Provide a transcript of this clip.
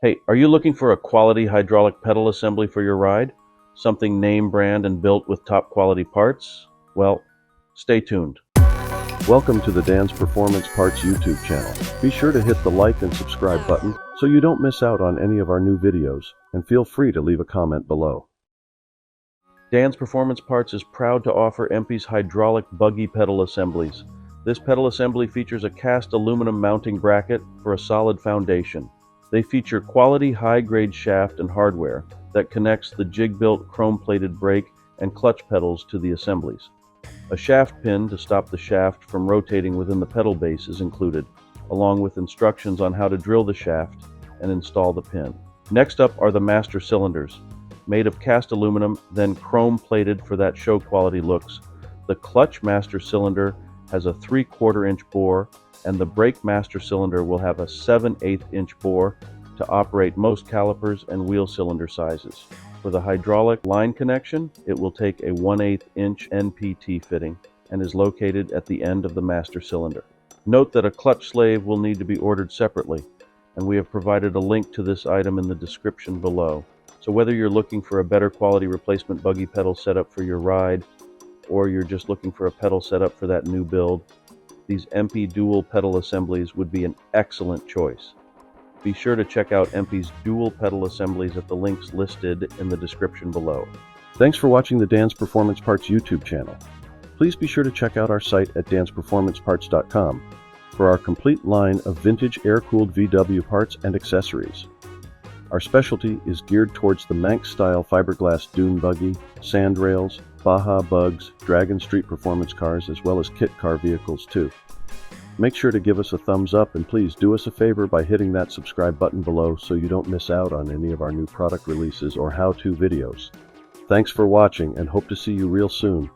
Hey, are you looking for a quality hydraulic pedal assembly for your ride? Something name brand and built with top quality parts? Well, stay tuned. Welcome to the Dan's Performance Parts YouTube channel. Be sure to hit the like and subscribe button so you don't miss out on any of our new videos, and feel free to leave a comment below. Dan's Performance Parts is proud to offer Empi's hydraulic buggy pedal assemblies. This pedal assembly features a cast aluminum mounting bracket for a solid foundation. They feature quality high-grade shaft and hardware that connects the jig-built chrome-plated brake and clutch pedals to the assemblies. A shaft pin to stop the shaft from rotating within the pedal base is included, along with instructions on how to drill the shaft and install the pin. Next up are the master cylinders. Made of cast aluminum, then chrome-plated for that show quality looks. The clutch master cylinder has a 3/4 inch bore, and the brake master cylinder will have a 7/8 inch bore to operate most calipers and wheel cylinder sizes. For the hydraulic line connection, it will take a 1/8 inch NPT fitting and is located at the end of the master cylinder. Note that a clutch slave will need to be ordered separately, and we have provided a link to this item in the description below. So whether you're looking for a better quality replacement buggy pedal setup for your ride, or you're just looking for a pedal setup for that new build, these Empi dual pedal assemblies would be an excellent choice. Be sure to check out Empi's dual pedal assemblies at the links listed in the description below. Thanks for watching the Dan's Performance Parts YouTube channel. Please be sure to check out our site at dansperformanceparts.com for our complete line of vintage air-cooled VW parts and accessories. Our specialty is geared towards the Manx-style fiberglass dune buggy, sand rails, Baja bugs, Dragon Street performance cars, as well as kit car vehicles too. Make sure to give us a thumbs up, and please do us a favor by hitting that subscribe button below so you don't miss out on any of our new product releases or how-to videos. Thanks for watching, and hope to see you real soon.